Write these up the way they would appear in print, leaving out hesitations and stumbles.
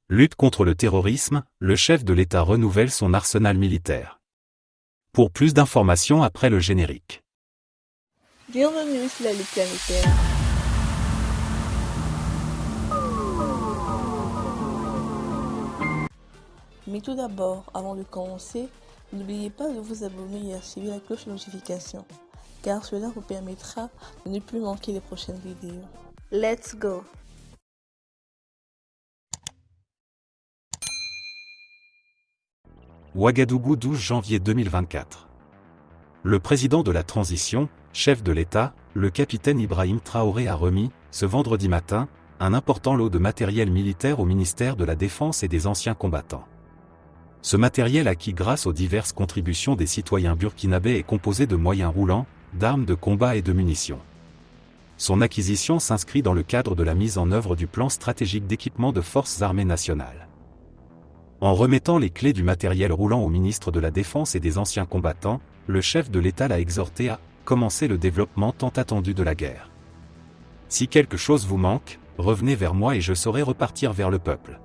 Lutte contre le terrorisme, le chef de l'État renouvelle son arsenal militaire. Pour plus d'informations après le générique. Bienvenue sur la lutte planétaire. Mais tout d'abord, avant de commencer, n'oubliez pas de vous abonner et activer la cloche de notification, car cela vous permettra de ne plus manquer les prochaines vidéos. Let's go! Ouagadougou, 12 janvier 2024. Le président de la transition, chef de l'État, le capitaine Ibrahim Traoré a remis, ce vendredi matin, un important lot de matériel militaire au ministère de la Défense et des anciens combattants. Ce matériel acquis grâce aux diverses contributions des citoyens burkinabés est composé de moyens roulants, d'armes de combat et de munitions. Son acquisition s'inscrit dans le cadre de la mise en œuvre du plan stratégique d'équipement de forces armées nationales. En remettant les clés du matériel roulant au ministre de la Défense et des anciens combattants, le chef de l'État l'a exhorté à commencer le développement tant attendu de la guerre. Si quelque chose vous manque, revenez vers moi et je saurai repartir vers le peuple.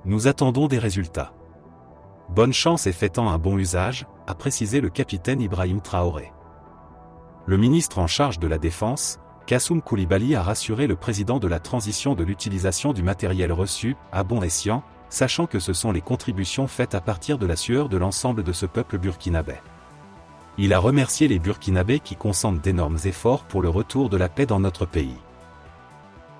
Nous attendons des résultats. Bonne chance et faites-en un bon usage, a précisé le capitaine Ibrahim Traoré. Le ministre en charge de la Défense, Kassoum Koulibaly, a rassuré le président de la transition de l'utilisation du matériel reçu, à bon escient, sachant que ce sont les contributions faites à partir de la sueur de l'ensemble de ce peuple burkinabé. Il a remercié les Burkinabés qui consentent d'énormes efforts pour le retour de la paix dans notre pays.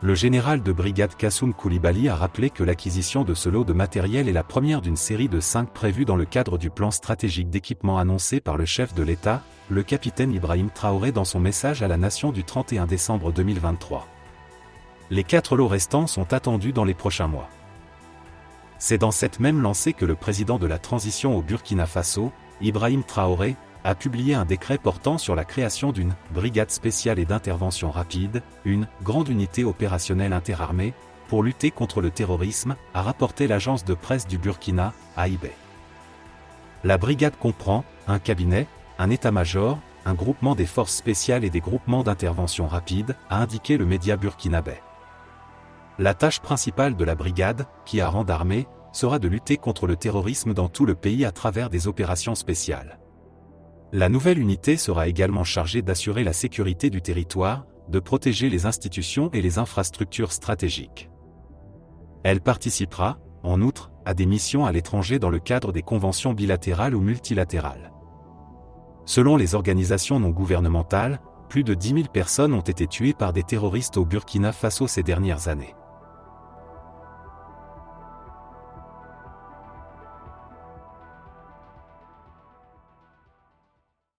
Le général de brigade Kassoum Koulibaly a rappelé que l'acquisition de ce lot de matériel est la première d'une série de 5 prévues dans le cadre du plan stratégique d'équipement annoncé par le chef de l'État, le capitaine Ibrahim Traoré, dans son message à la nation du 31 décembre 2023. Les 4 lots restants sont attendus dans les prochains mois. C'est dans cette même lancée que le président de la transition au Burkina Faso, Ibrahim Traoré, a publié un décret portant sur la création d'une brigade spéciale et d'intervention rapide, une grande unité opérationnelle interarmée, pour lutter contre le terrorisme, a rapporté l'agence de presse du Burkina, AIB. La brigade comprend un cabinet, un état-major, un groupement des forces spéciales et des groupements d'intervention rapide, a indiqué le média burkinabé. La tâche principale de la brigade, qui a rang d'armée, sera de lutter contre le terrorisme dans tout le pays à travers des opérations spéciales. La nouvelle unité sera également chargée d'assurer la sécurité du territoire, de protéger les institutions et les infrastructures stratégiques. Elle participera, en outre, à des missions à l'étranger dans le cadre des conventions bilatérales ou multilatérales. Selon les organisations non gouvernementales, plus de 10 000 personnes ont été tuées par des terroristes au Burkina Faso ces dernières années.